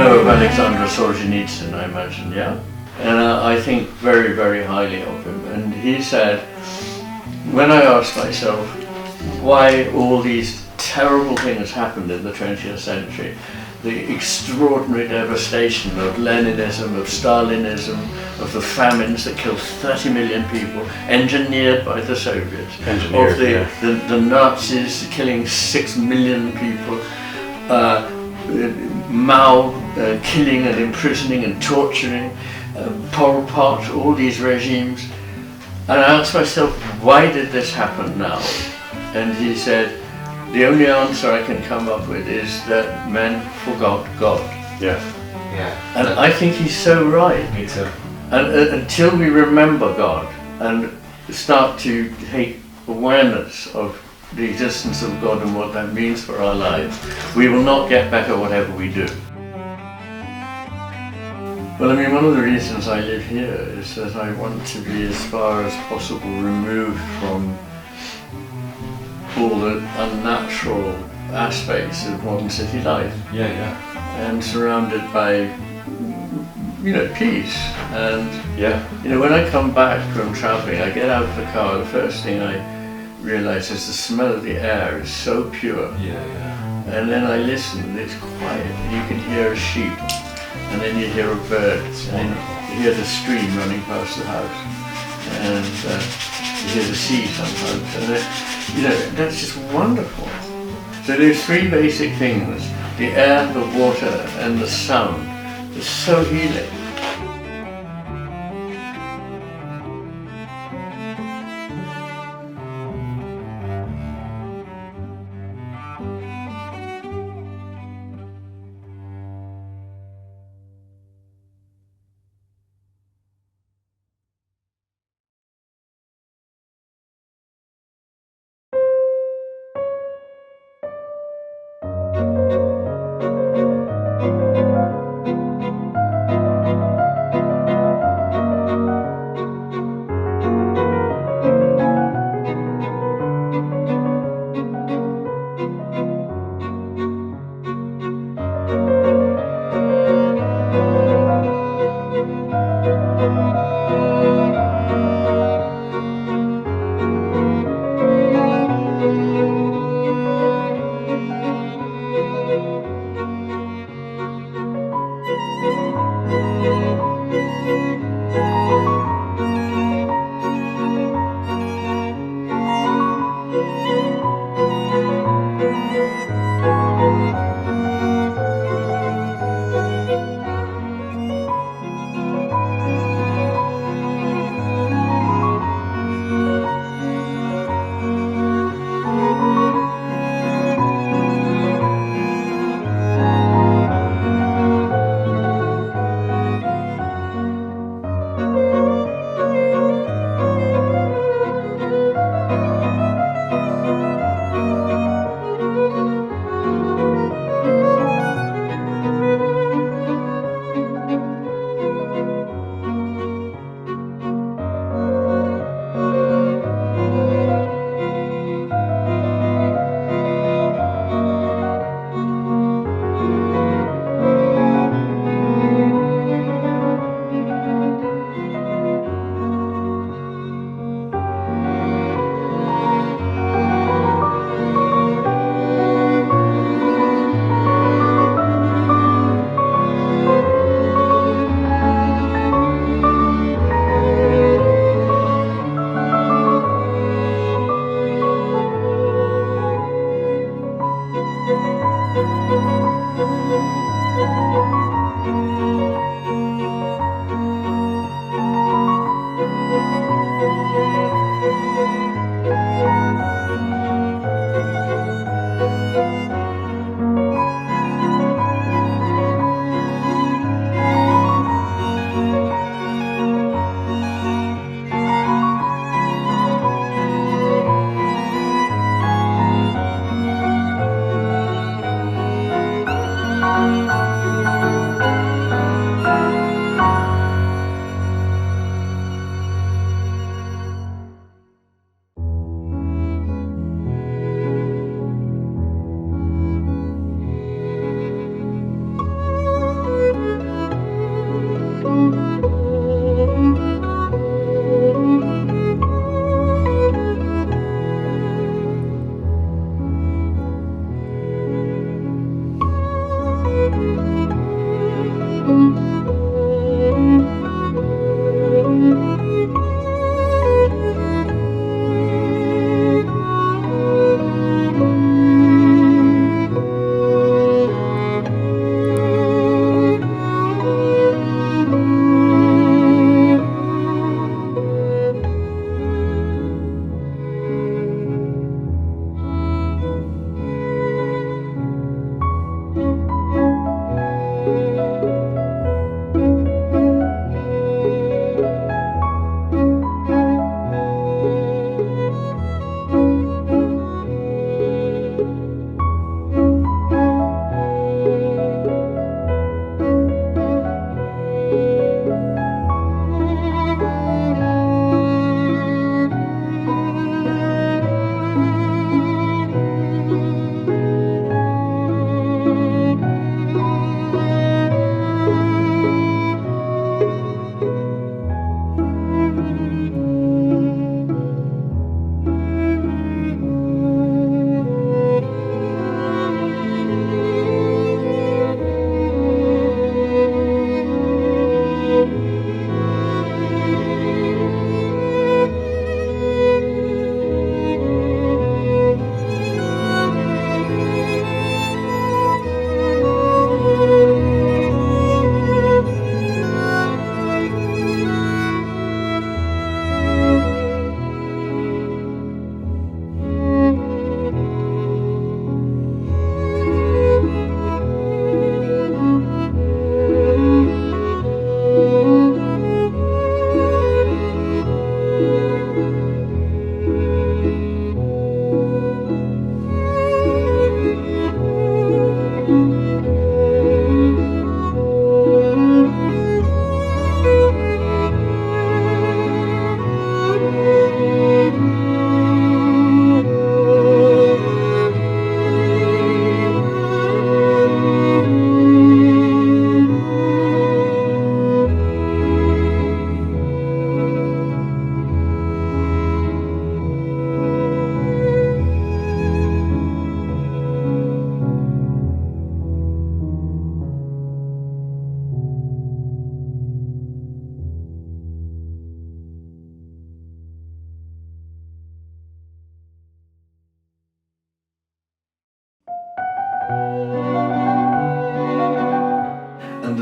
Of Alexander Solzhenitsyn, I imagine, yeah? And I think very, very highly of him. And he said, when I asked myself why all these terrible things happened in the 20th century, the extraordinary devastation of Leninism, of Stalinism, of the famines that killed 30 million people, engineered by the Soviets, of the Nazis killing 6 million people, Mao killing and imprisoning and torturing, Pol Pot, all these regimes. And I asked myself, why did this happen now? And he said, the only answer I can come up with is that men forgot God. Yeah. Yeah. And I think he's so right. Me too. And until we remember God and start to take awareness of the existence of God and what that means for our lives, we will not get better whatever we do. Well, I mean, one of the reasons I live here is that I want to be as far as possible removed from all the unnatural aspects of modern city life. Yeah, yeah. And surrounded by, peace. And, when I come back from traveling, I get out of the car, the first thing I realize is the smell of the air is so pure. Yeah, yeah. And then I listen, and it's quiet. You can hear a sheep, and then you hear a bird, and then you hear the stream running past the house, and you hear the sea sometimes. And that's just wonderful. So there's three basic things: the air, the water, and the sound. It's so healing.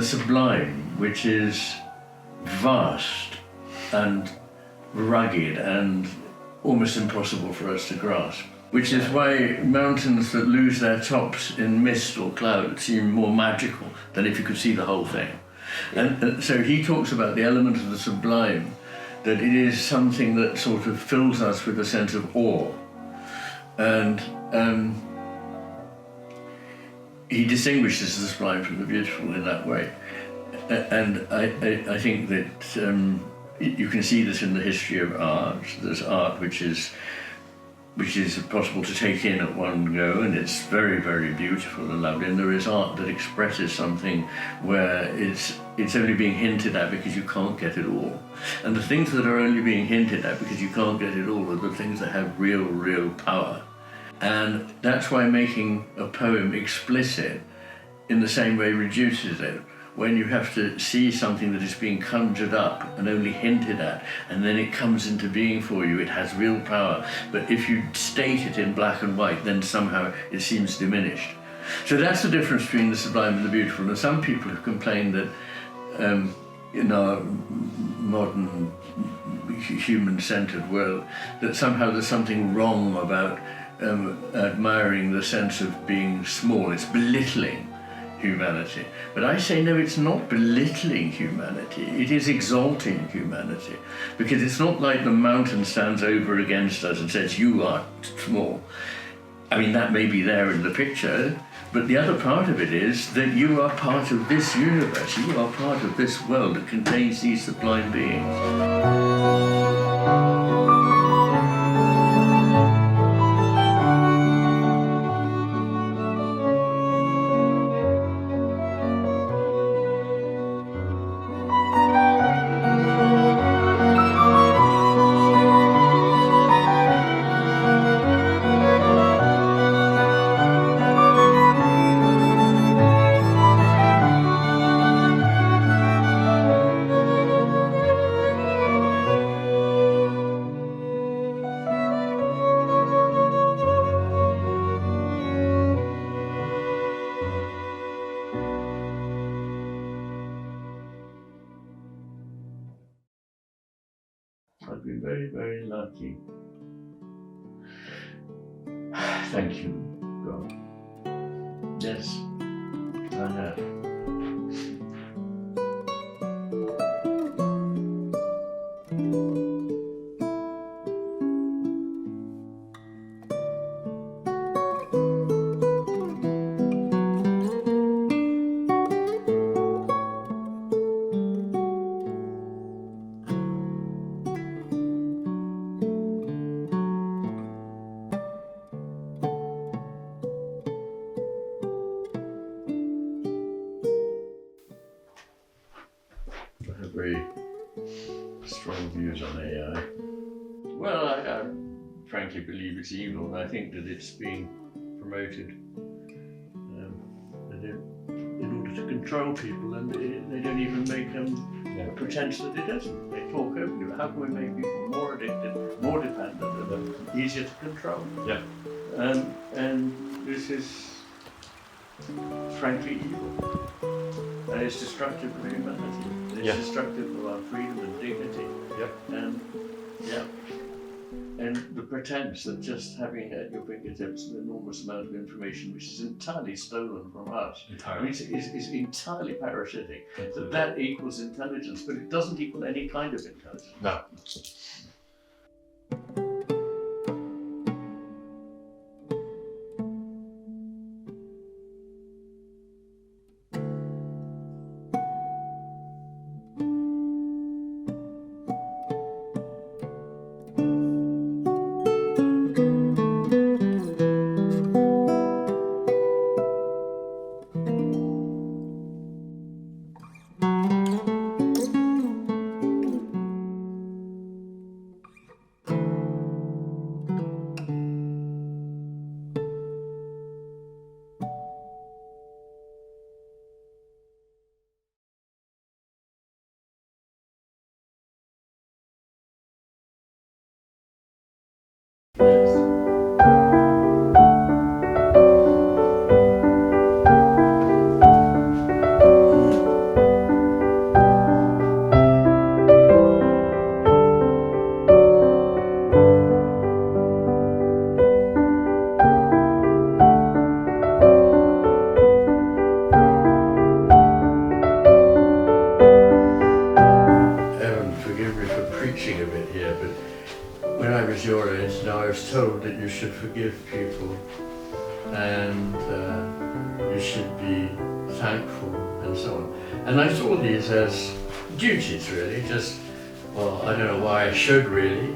the sublime, which is vast and rugged and almost impossible for us to grasp. Which is why mountains that lose their tops in mist or cloud seem more magical than if you could see the whole thing. And so he talks about the element of the sublime, that it is something that sort of fills us with a sense of awe. And he distinguishes the sublime from the beautiful in that way. And I think that you can see this in the history of art. There's art which is possible to take in at one go, and it's very, very beautiful and lovely. And there is art that expresses something where it's only being hinted at because you can't get it all. And the things that are only being hinted at because you can't get it all are the things that have real power. And that's why making a poem explicit in the same way reduces it. When you have to see something that is being conjured up and only hinted at, and then it comes into being for you, it has real power. But if you state it in black and white, then somehow it seems diminished. So that's the difference between the sublime and the beautiful. And some people have complained that in our modern human-centered world, that somehow there's something wrong about admiring the sense of being small. It's belittling humanity. But I say no, it's not belittling humanity, it is exalting humanity. Because it's not like the mountain stands over against us and says, you are small. I mean, that may be there in the picture, but the other part of it is that you are part of this universe, you are part of this world that contains these sublime beings. I've been very, very lucky. Thank you, God. Yes, I have. I have very strong views on AI. Well, I frankly believe it's evil, and I think that it's being promoted in order to control people, and they don't even make a pretense that it isn't. They talk openly. How can we make people more addicted, more dependent, and easier to control? Yeah. And this is frankly evil. And it's destructive of humanity. It's destructive of our freedom and dignity. Yep. And the pretense that just having at your fingertips an enormous amount of information which is entirely stolen from us, Entirely. is entirely parasitic. That equals intelligence, but it doesn't equal any kind of intelligence. No. of preaching a bit here, but when I was your age, I was told that you should forgive people and you should be thankful and so on. And I saw these as duties really, just, well, I don't know why I should really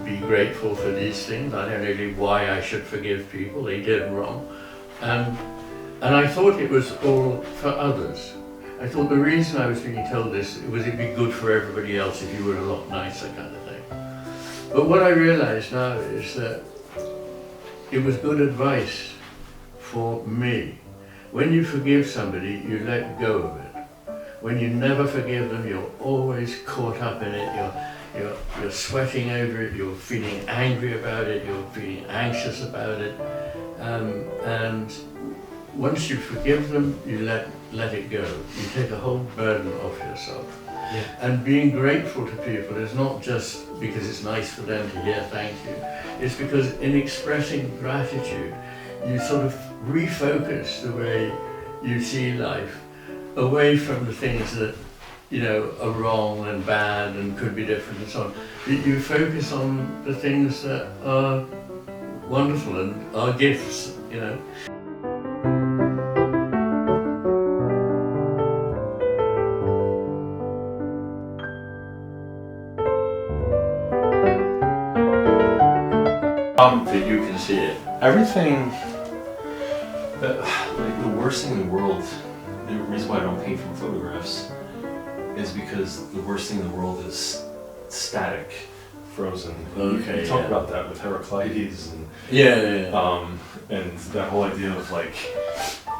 be grateful for these things. I don't know really why I should forgive people, they did wrong. And I thought it was all for others. I thought the reason I was being told this was it'd be good for everybody else if you were a lot nicer kind of thing. But what I realize now is that it was good advice for me. When you forgive somebody, you let go of it. When you never forgive them, you're always caught up in it. You're sweating over it, you're feeling angry about it, you're feeling anxious about it. And once you forgive them, you let it go. You take a whole burden off yourself. Yeah. And being grateful to people is not just because it's nice for them to hear thank you. It's because in expressing gratitude, you sort of refocus the way you see life away from the things that, you know, are wrong and bad and could be different and so on. You focus on the things that are wonderful and are gifts, you know. That you can see it. Everything, like the worst thing in the world, the reason why I don't paint from photographs is because the worst thing in the world is static, frozen. Okay, we talk yeah. about that with Heraclides and Yeah. and that whole idea of like,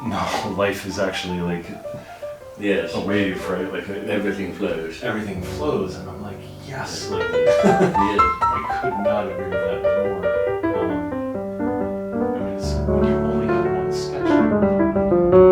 no, life is actually like Yes. a wave, right? Like Everything flows. everything flows, and I'm like, yes, like Yes. I could not agree with that more. I mean, it's when you only have one sketch.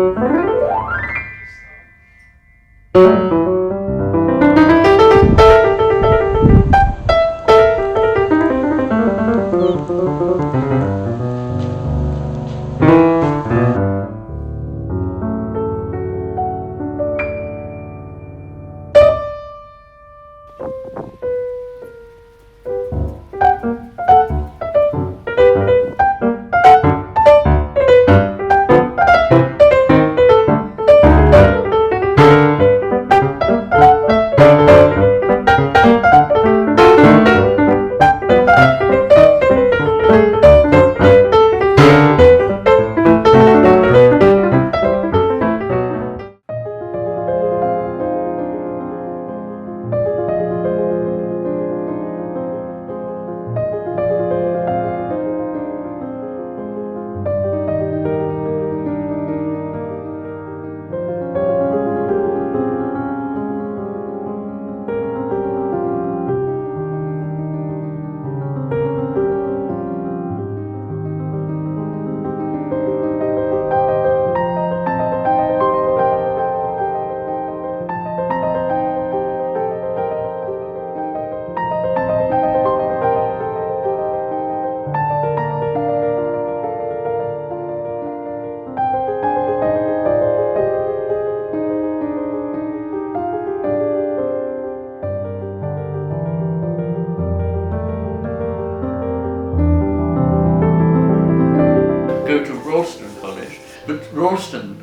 Go to Ralston College, but Ralston,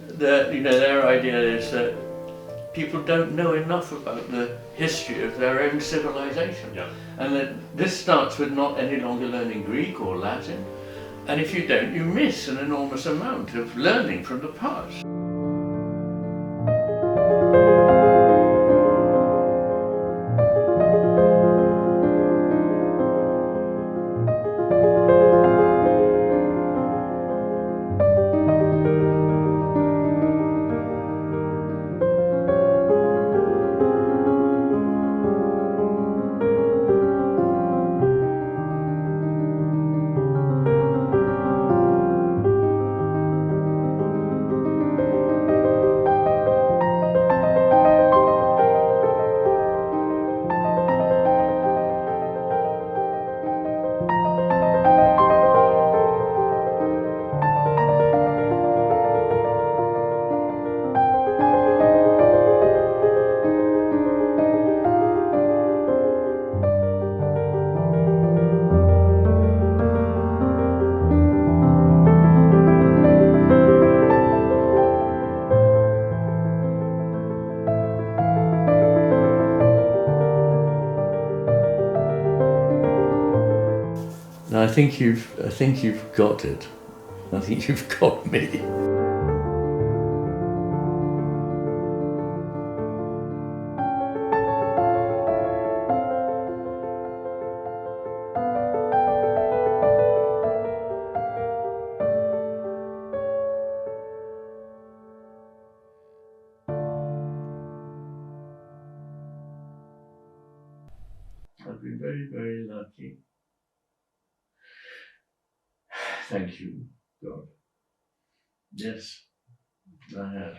their idea is that people don't know enough about the history of their own civilization, Yeah. and that this starts with not any longer learning Greek or Latin, and if you don't, you miss an enormous amount of learning from the past. And I think you've got it. I think you've got me. I've been very, very lucky. Thank you, God. Yes, I have.